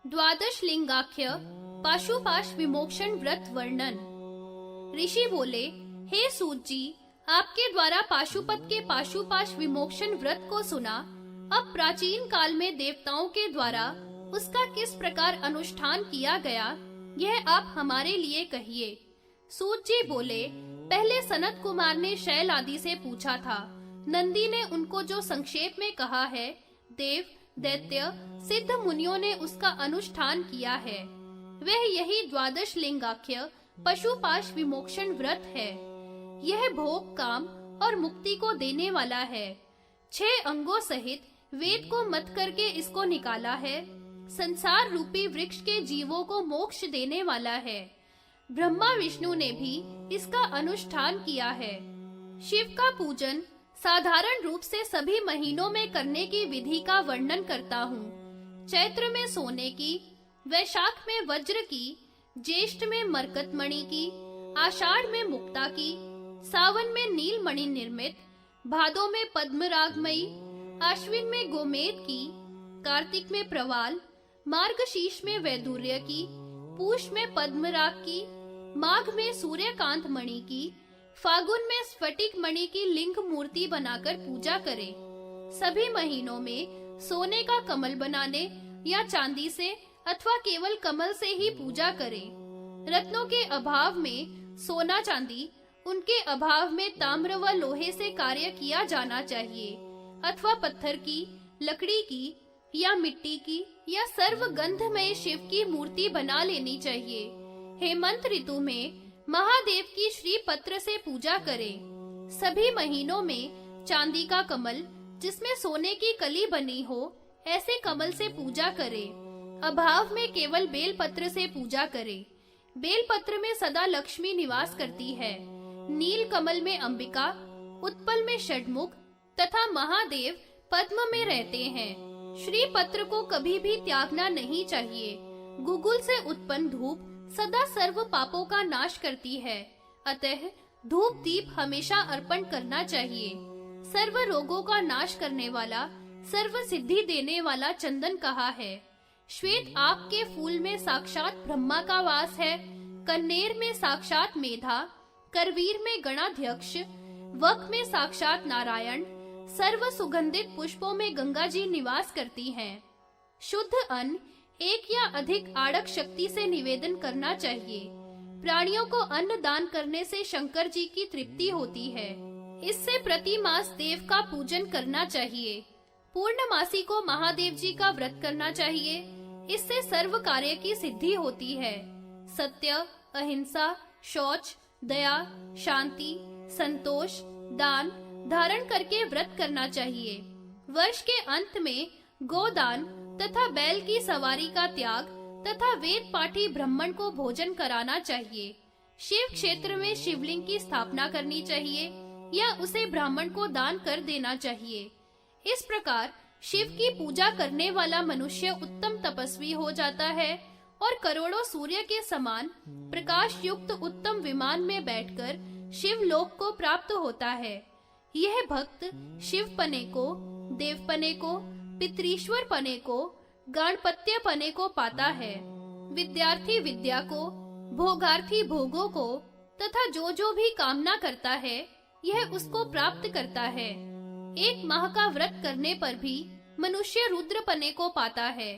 द्वादश लिंगाख्य पाशुपाश विमोक्षण व्रत वर्णन। ऋषि बोले, हे सूत जी, आपके द्वारा पाशुपत के पाशुपाश विमोक्षण व्रत को सुना। अब प्राचीन काल में देवताओं के द्वारा उसका किस प्रकार अनुष्ठान किया गया, यह आप हमारे लिए कहिए। सूत जी बोले, पहले सनत कुमार ने शैल आदि से पूछा था। नंदी ने उनको जो संक्षेप में कहा है, देव, दैत्य, सिद्ध मुनियों ने उसका अनुष्ठान किया है। वह यही द्वादश लिंगाख्य पशुपाश विमोक्षण व्रत है। यह भोग, काम और मुक्ति को देने वाला है। 6 अंगों सहित वेद को मत करके इसको निकाला है। संसार रूपी वृक्ष के जीवों को मोक्ष देने वाला है। ब्रह्मा विष्णु ने भी इसका अनुष्ठान किया है। शिव का पूजन साधारण रूप से सभी महीनों में करने की विधि का वर्णन करता हूँ। चैत्र में सोने की, वैशाख में वज्र की, ज्येष्ठ में मरकत मणि की, आषाढ़ में मुक्ता की, सावन में नील मणि निर्मित, भादो में पद्मरागमयी, आश्विन में गोमेद की, कार्तिक में प्रवाल, मार्गशीर्ष में वैदुर्य की, पूष में पद्मराग की, माघ में सूर्यकांत मणि की, फागुन में स्फटिक मणि की लिंग मूर्ति बनाकर पूजा करें। सभी महीनों में सोने का कमल बनाने या चांदी से अथवा केवल कमल से ही पूजा करें। रत्नों के अभाव में सोना चांदी, उनके अभाव में ताम्र व लोहे से कार्य किया जाना चाहिए, अथवा पत्थर की, लकड़ी की या मिट्टी की या सर्व गंधमय शिव की मूर्ति बना लेनी चाहिए। हेमंत ऋतु में महादेव की श्री पत्र से पूजा करें। सभी महीनों में चांदी का कमल जिसमें सोने की कली बनी हो, ऐसे कमल से पूजा करें। अभाव में केवल बेल पत्र से पूजा करें। बेल पत्र में सदा लक्ष्मी निवास करती है। नील कमल में अंबिका, उत्पल में षडमुख तथा महादेव पद्म में रहते हैं। श्री पत्र को कभी भी त्यागना नहीं चाहिए। गुगुल से उत्पन्न धूप सदा सर्व पापों का नाश करती है, अतः धूप दीप हमेशा अर्पण करना चाहिए। सर्व रोगों का नाश करने वाला, सर्व सिद्धि देने वाला चंदन कहा है। श्वेत आक के फूल में साक्षात ब्रह्मा का वास है। कन्नेर में साक्षात मेधा, करवीर में गणाध्यक्ष, वक में साक्षात नारायण, सर्व सुगंधित पुष्पों में गंगा जी निवास करती हैं। शुद्ध अन्न एक या अधिक आड़क शक्ति से निवेदन करना चाहिए। प्राणियों को अन्न दान करने से शंकर जी की तृप्ति होती है। इससे प्रति मास देव का पूजन करना चाहिए। पूर्णमासी को महादेव जी का व्रत करना चाहिए। इससे सर्व कार्य की सिद्धि होती है। सत्य, अहिंसा, शौच, दया, शांति, संतोष, दान धारण करके व्रत करना चाहिए। वर्ष के अंत में गोदान तथा बैल की सवारी का त्याग तथा वेद पाठी ब्राह्मण को भोजन कराना चाहिए। शिव क्षेत्र में शिवलिंग की स्थापना करनी चाहिए या उसे ब्राह्मण को दान कर देना चाहिए। इस प्रकार शिव की पूजा करने वाला मनुष्य उत्तम तपस्वी हो जाता है और करोड़ों सूर्य के समान प्रकाश युक्त उत्तम विमान में बैठकर शिवलोक को प्राप्त होता है। यह भक्त शिव पने को, देव पने को, पितरीश्वर पने को, गणपत्य पने को पाता है। विद्यार्थी विद्या को, भोगार्थी भोगों को तथा जो भी कामना करता है, यह उसको प्राप्त करता है। 1 माह का व्रत करने पर भी मनुष्य रुद्र पने को पाता है।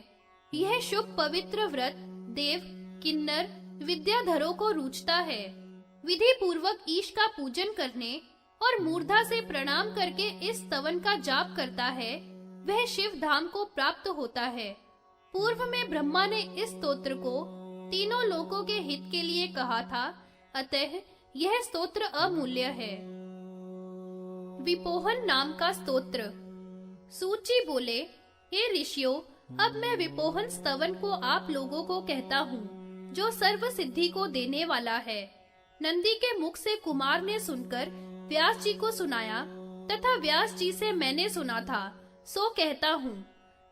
यह शुभ पवित्र व्रत देव, किन्नर, विद्याधरों को रूचता है। विधि पूर्वक ईश का पूजन करने और मूर्धा से प्रणाम करके इस स्तवन का जाप करता है, वह शिव धाम को प्राप्त होता है। पूर्व में ब्रह्मा ने इस स्तोत्र को तीनों लोकों के हित के लिए कहा था, अतः यह स्तोत्र अमूल्य है। विपोहन नाम का स्तोत्र। सूत जी बोले, हे ऋषियों, अब मैं विपोहन स्तवन को आप लोगों को कहता हूँ, जो सर्व सिद्धि को देने वाला है। नंदी के मुख से कुमार ने सुनकर व्यास जी को सुनाया तथा व्यास जी से मैंने सुना था, सो कहता हूँ।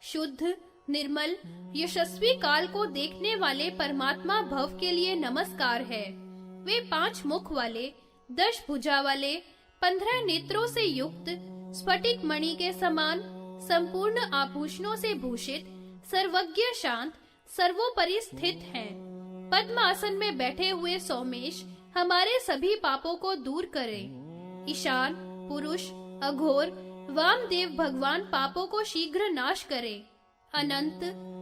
शुद्ध, निर्मल, यशस्वी काल को देखने वाले परमात्मा भव के लिए नमस्कार है। वे 5 मुख वाले, 10 भुजा वाले, 15 नेत्रों से युक्त, स्फटिक मणि के समान, संपूर्ण आभूषणों से भूषित, सर्वज्ञ शांत, सर्वोपरि स्थित हैं। पद्म आसन में बैठे हुए सोमेश हमारे सभी पापों को दूर करें। ईशान, पुरुष, अघोर, वामदेव भगवान पापों को शीघ्र नाश करें। अनंत,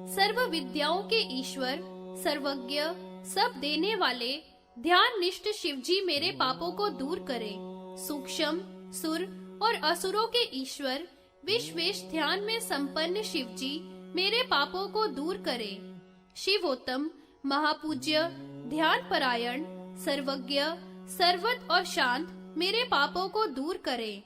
सर्व विद्याओं के ईश्वर, सर्वज्ञ, सब देने वाले, ध्यान निष्ठ शिवजी मेरे पापों को दूर करें। सूक्ष्म, सुर और असुरों के ईश्वर, विश्वेश ध्यान में संपन्न शिवजी मेरे पापों को दूर करें। शिवोत्तम, महापूज्य, ध्यान परायण, सर्वज्ञ, सर्वत और शांत मेरे पापों को दूर करें।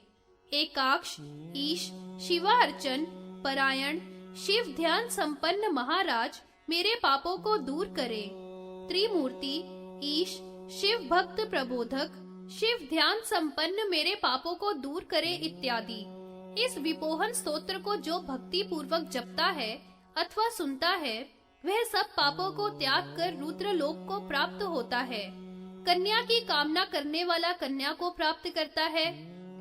एकाक्ष, ईश, शिवा अर्चन परायण, शिव ध्यान संपन्न महाराज मेरे पापों को दूर करें। त्रिमूर्ति, ईश, शिव भक्त प्रबोधक, शिव ध्यान संपन्न मेरे पापों को दूर करे इत्यादि। इस विपोहन स्तोत्र को जो भक्ति पूर्वक जपता है अथवा सुनता है, वह सब पापों को त्याग कर रुद्र लोक को प्राप्त होता है। कन्या की कामना करने वाला कन्या को प्राप्त करता है,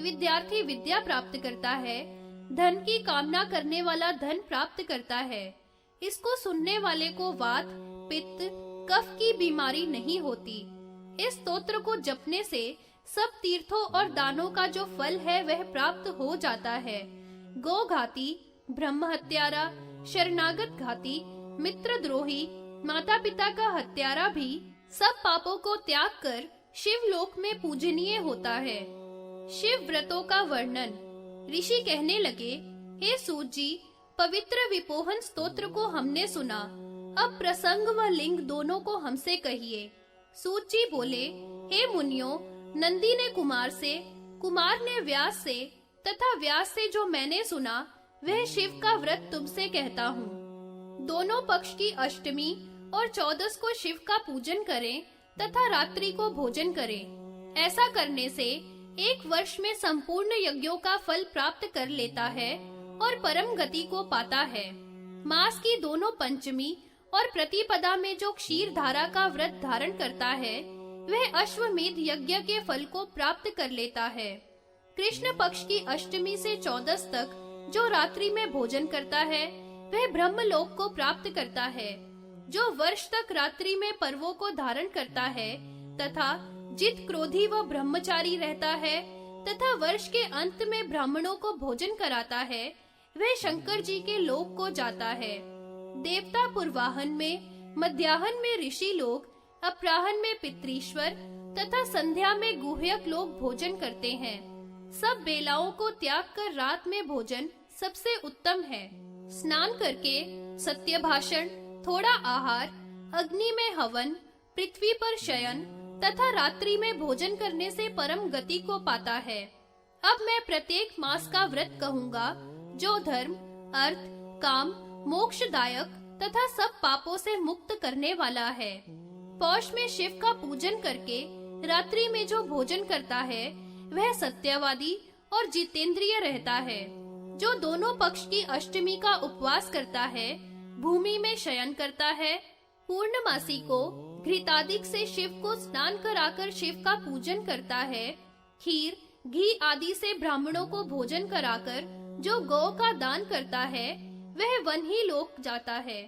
विद्यार्थी विद्या प्राप्त करता है, धन की कामना करने वाला धन प्राप्त करता है। इसको सुनने वाले को वात, पित्त, कफ की बीमारी नहीं होती। इस स्तोत्र को जपने से सब तीर्थों और दानों का जो फल है वह प्राप्त हो जाता है। गौ घाती, ब्रह्म हत्यारा, शरणागत घाती, मित्र द्रोही, माता पिता का हत्यारा भी सब पापों को त्याग कर शिवलोक में पूजनीय होता है। शिव व्रतों का वर्णन। ऋषि कहने लगे, हे सूत जी, पवित्र विपोहन स्तोत्र को हमने सुना, अब प्रसंग व लिंग दोनों को हमसे कहिए। सूत जी बोले, हे मुनियों, नंदी ने कुमार से, कुमार ने व्यास से तथा व्यास से जो मैंने सुना वह शिव का व्रत तुमसे कहता हूँ। दोनों पक्ष की अष्टमी और 14 को शिव का पूजन करें तथा रात्रि को भोजन करें। ऐसा करने से एक वर्ष में संपूर्ण यज्ञों का फल प्राप्त कर लेता है और परम गति को पाता है। मास की दोनों पंचमी और प्रतिपदा में जो क्षीर धारा का व्रत धारण करता है, वह अश्वमेध यज्ञ के फल को प्राप्त कर लेता है। कृष्ण पक्ष की अष्टमी से 14 तक जो रात्रि में भोजन करता है, वह ब्रह्मलोक को प्राप्त करता है। जो वर्ष तक रात्रि में पर्वों को धारण करता है तथा जित क्रोधी व ब्रह्मचारी रहता है तथा वर्ष के अंत में ब्राह्मणों को भोजन कराता है, वह शंकर जी के लोक को जाता है। देवता पूर्वाहन में, मध्याहन में ऋषि लोग, अपराहन में पितृश्वर तथा संध्या में गुह्यक लोग भोजन करते हैं। सब बेलाओं को त्याग कर रात में भोजन सबसे उत्तम है। स्नान करके सत्य भाषण, थोड़ा आहार, अग्नि में हवन, पृथ्वी पर शयन तथा रात्रि में भोजन करने से परम गति को पाता है। अब मैं प्रत्येक मास का व्रत कहूँगा, जो धर्म, अर्थ, काम, मोक्षदायक तथा सब पापों से मुक्त करने वाला है। पौष में शिव का पूजन करके रात्रि में जो भोजन करता है, वह सत्यवादी और जितेंद्रिय रहता है। जो दोनों पक्ष की अष्टमी का उपवास करता है, भूमि में शयन करता है, पूर्णमासी को घृतादिक से शिव को स्नान कराकर शिव का पूजन करता है, खीर, घी आदि से ब्राह्मणों को भोजन कराकर जो गौ का दान करता है, वह वन ही लोक जाता है।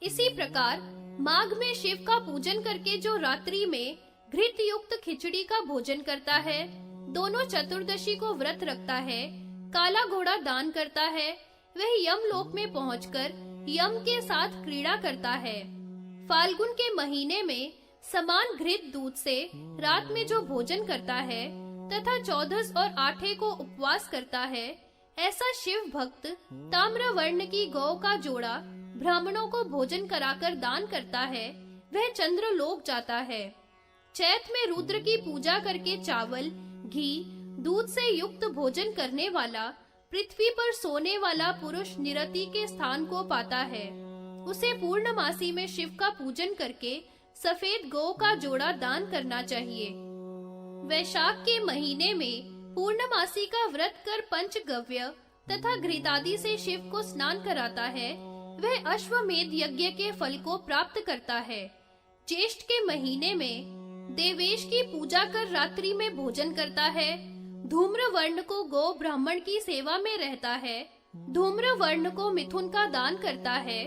इसी प्रकार माघ में शिव का पूजन करके जो रात्रि में घृत युक्त खिचड़ी का भोजन करता है, दोनों चतुर्दशी को व्रत रखता है, काला घोड़ा दान करता है, वह यम लोक में पहुंचकर यम के साथ क्रीड़ा करता है। फाल्गुन के महीने में समान घृत दूध से रात में जो भोजन करता है तथा 14 और 8 को उपवास करता है, ऐसा शिव भक्त ताम्र वर्ण की गौ का जोड़ा ब्राह्मणों को भोजन कराकर दान करता है, वह चंद्र लोक जाता है। चैत में रुद्र की पूजा करके चावल, घी, दूध से युक्त भोजन करने वाला, पृथ्वी पर सोने वाला पुरुष निरति के स्थान को पाता है। उसे पूर्णमासी में शिव का पूजन करके सफेद गौ का जोड़ा दान करना चाहिए। वैशाख के महीने में पूर्णमासी का व्रत कर पंचगव्य तथा घृतादि से शिव को स्नान कराता है, वह अश्वमेध यज्ञ के फल को प्राप्त करता है। ज्येष्ठ के महीने में देवेश की पूजा कर रात्रि में भोजन करता है। धूम्र वर्ण को गौ ब्राह्मण की सेवा में रहता है। धूम्र वर्ण को मिथुन का दान करता है।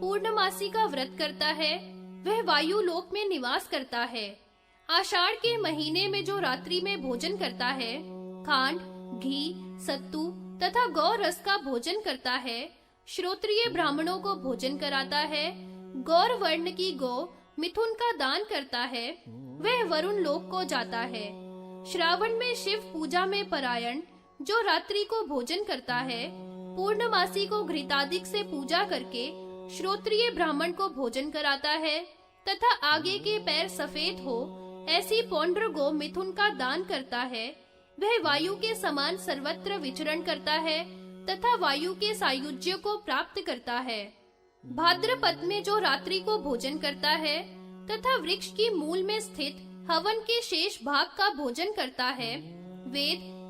पूर्णमासी का व्रत करता है वह वायु लोक में निवास करता है। आषाढ़ के महीने में जो रात्रि में भोजन करता है, खांड, घी, सत्तू तथा गौ रस का भोजन करता है, श्रोत्रिय ब्राह्मणों को भोजन कराता है, गौर वर्ण की गौ मिथुन का दान करता है, वह वरुण लोक को जाता है। श्रावण में शिव पूजा में परायण जो रात्रि को भोजन करता है, पूर्णमासी को घृतादिक से पूजा करके श्रोत्रिय ब्राह्मण को भोजन कराता है तथा आगे के पैर सफेद हो ऐसी पौंड्र गो मिथुन का दान करता है, वह वायु के समान सर्वत्र विचरण करता है तथा वायु के सायुज्य को प्राप्त करता है। भाद्रपद में जो रात्रि को भोजन करता है तथा वृक्ष की मूल में स्थित हवन के शेष भाग का भोजन करता है,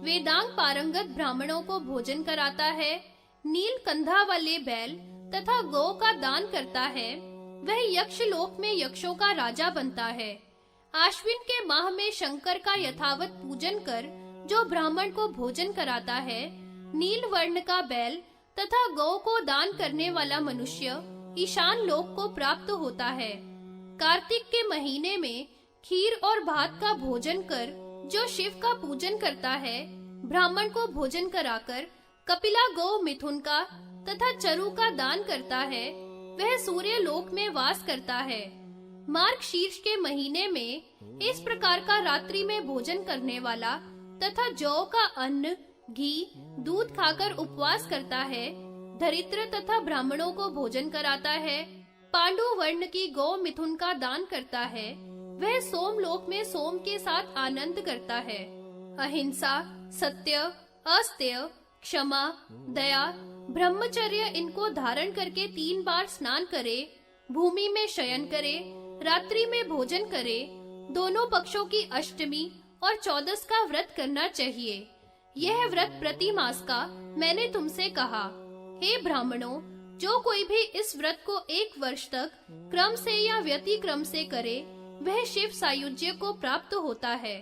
वेदांग पारंगत ब्राह्मणों को भोजन कराता है, नील कंधा वाले बैल तथा गौ का दान करता है, वह यक्ष लोक में यक्षों का राजा बनता है। आश्विन के माह में शंकर का यथावत पूजन कर जो ब्राह्मण को भोजन कराता है, नील वर्ण का बैल तथा गौ को दान करने वाला मनुष्य ईशान लोक को प्राप्त होता है। कार्तिक के महीने में खीर और भात का भोजन कर जो शिव का पूजन करता है, ब्राह्मण को भोजन कराकर कपिला गौ मिथुन का तथा चरु का दान करता है, वह सूर्य लोक में वास करता है। मार्ग शीर्ष के महीने में इस प्रकार का रात्रि में भोजन करने वाला तथा जौ का अन्न, घी, दूध खाकर उपवास करता है, दरिद्र तथा ब्राह्मणों को भोजन कराता है, पांडु वर्ण की गौ मिथुन का दान करता है, वह सोम लोक में सोम के साथ आनंद करता है। अहिंसा, सत्य, अस्तेय, क्षमा, दया, ब्रह्मचर्य इनको धारण करके 3 बार स्नान करे, भूमि में शयन करे, रात्रि में भोजन करे, दोनों पक्षों की अष्टमी और 14 का व्रत करना चाहिए। यह व्रत प्रति मास का मैंने तुमसे कहा। हे ब्राह्मणों, जो कोई भी इस व्रत को 1 वर्ष तक क्रम से या व्यतिक्रम से करे, वह शिव सायुज्य को प्राप्त होता है।